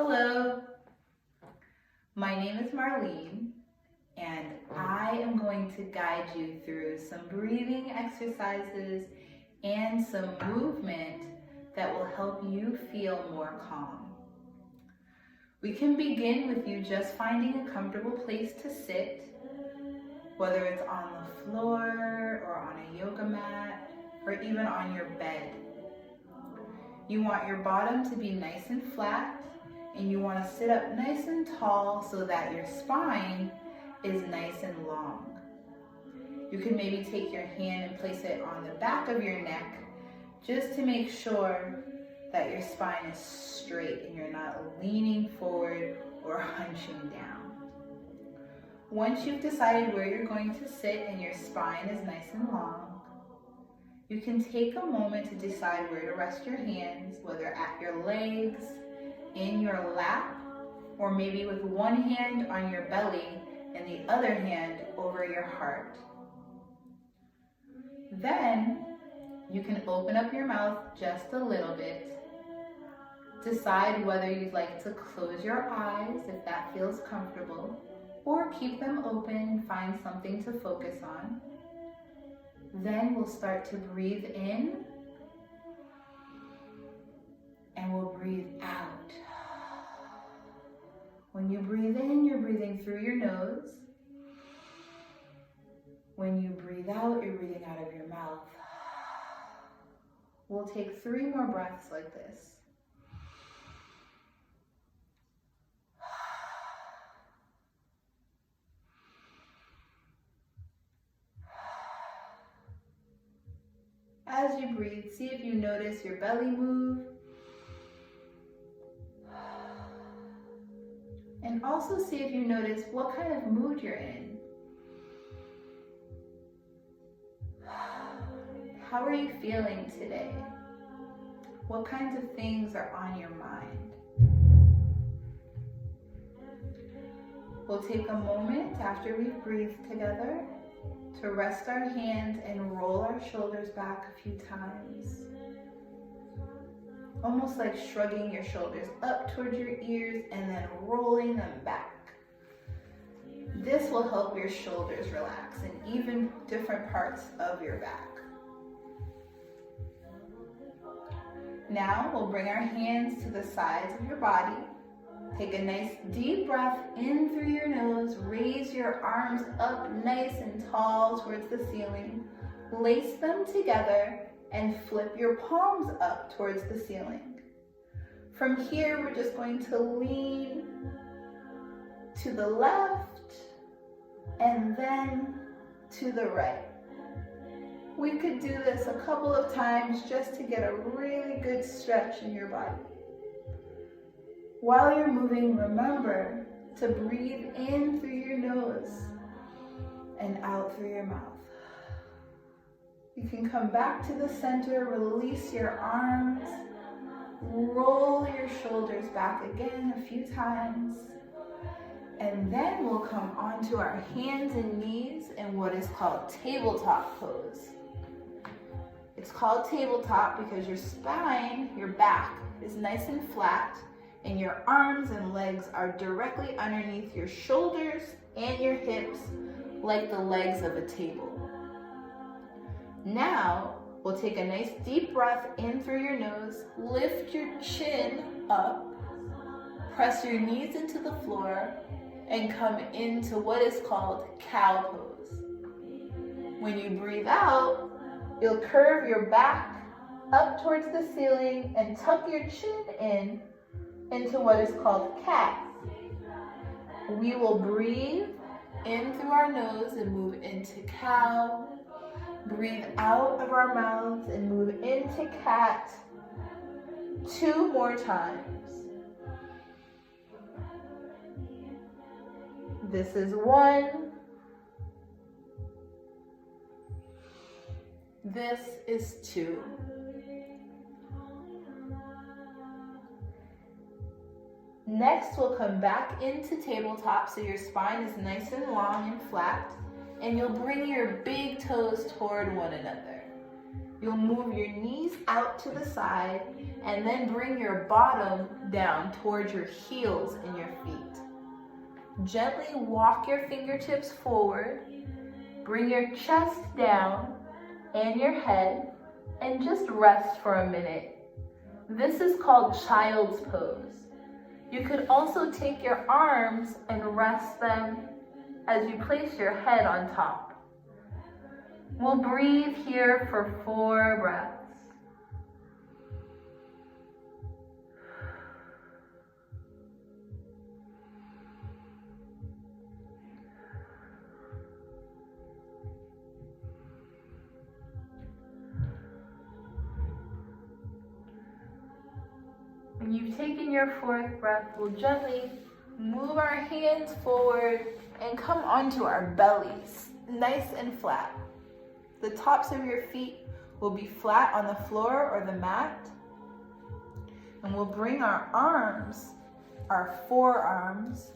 Hello, my name is Marlene, and I am going to guide you through some breathing exercises and some movement that will help you feel more calm. We can begin with you just finding a comfortable place to sit, whether it's on the floor or on a yoga mat or even on your bed. You want your bottom to be nice and flat, and you want to sit up nice and tall so that your spine is nice and long. You can maybe take your hand and place it on the back of your neck just to make sure that your spine is straight and you're not leaning forward or hunching down. Once you've decided where you're going to sit and your spine is nice and long, you can take a moment to decide where to rest your hands, whether at your legs, in your lap, or maybe with one hand on your belly and the other hand over your heart. Then you can open up your mouth just a little bit. Decide whether you'd like to close your eyes if that feels comfortable, or keep them open and find something to focus on. Then we'll start to breathe in, and we'll breathe out. When you breathe in, you're breathing through your nose. When you breathe out, you're breathing out of your mouth. We'll take 3 more breaths like this. As you breathe, see if you notice your belly move. And also see if you notice what kind of mood you're in. How are you feeling today? What kinds of things are on your mind? We'll take a moment after we've breathed together to rest our hands and roll our shoulders back a few times. Almost like shrugging your shoulders up towards your ears and then rolling them back. This will help your shoulders relax in even different parts of your back. Now we'll bring our hands to the sides of your body. Take a nice deep breath in through your nose. Raise your arms up nice and tall towards the ceiling. Lace them together and flip your palms up towards the ceiling. From here, we're just going to lean to the left and then to the right. We could do this a couple of times just to get a really good stretch in your body. While you're moving, remember to breathe in through your nose and out through your mouth. You can come back to the center, release your arms, roll your shoulders back again a few times, and then we'll come onto our hands and knees in what is called tabletop pose. It's called tabletop because your spine, your back, is nice and flat, and your arms and legs are directly underneath your shoulders and your hips like the legs of a table. Now, we'll take a nice deep breath in through your nose, lift your chin up, press your knees into the floor, and come into what is called cow pose. When you breathe out, you'll curve your back up towards the ceiling and tuck your chin in into what is called cat. We will breathe in through our nose and move into cow. Breathe out of our mouths and move into cat 2 more times. This is 1. This is 2. Next, we'll come back into tabletop so your spine is nice and long and flat, and you'll bring your big toes toward one another. You'll move your knees out to the side and then bring your bottom down towards your heels and your feet. Gently walk your fingertips forward. Bring your chest down and your head and just rest for a minute. This is called child's pose. You could also take your arms and rest them as you place your head on top. We'll breathe here for 4 breaths. When you've taken your 4th breath, we'll gently move our hands forward and come onto our bellies, nice and flat. The tops of your feet will be flat on the floor or the mat. And we'll bring our arms, our forearms,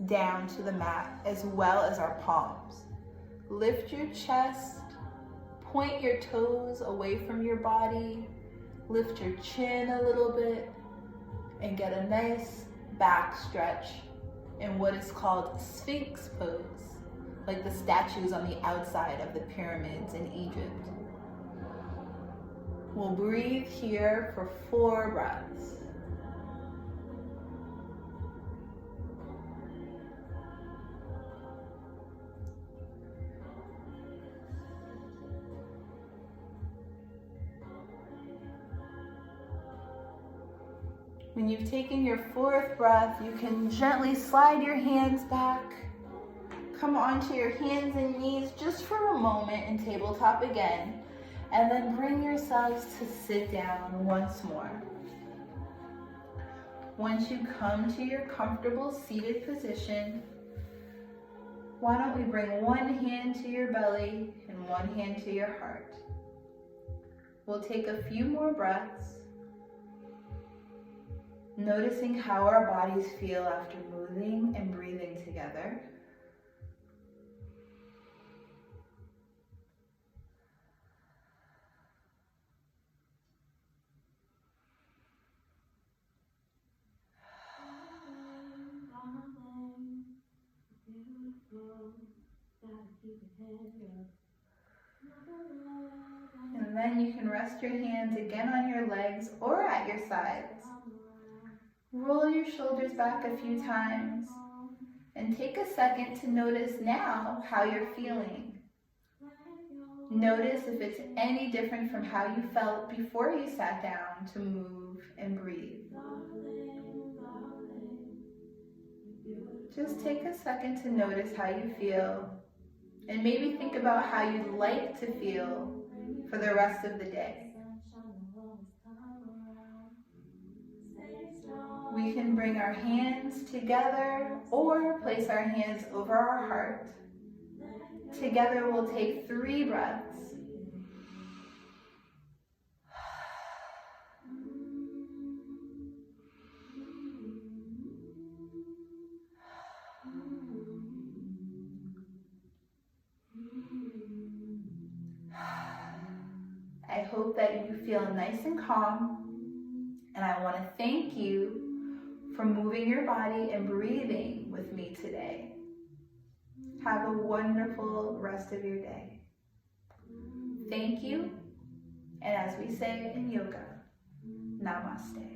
down to the mat as well as our palms. Lift your chest, point your toes away from your body, lift your chin a little bit, and get a nice back stretch in what is called Sphinx pose, like the statues on the outside of the pyramids in Egypt. We'll breathe here for 4 breaths. When you've taken your 4th breath, you can gently slide your hands back. Come onto your hands and knees just for a moment in tabletop again, and then bring yourselves to sit down once more. Once you come to your comfortable seated position, why don't we bring one hand to your belly and one hand to your heart. We'll take a few more breaths, noticing how our bodies feel after moving and breathing together. And then you can rest your hands again on your legs or at your sides. Roll your shoulders back a few times and take a second to notice now how you're feeling. Notice if it's any different from how you felt before you sat down to move and breathe. Just take a second to notice how you feel and maybe think about how you'd like to feel for the rest of the day. We can bring our hands together or place our hands over our heart. Together we'll take 3 breaths. I hope that you feel nice and calm, and I want to thank you for moving your body and breathing with me today. Have a wonderful rest of your day. Thank you, and as we say in yoga, namaste.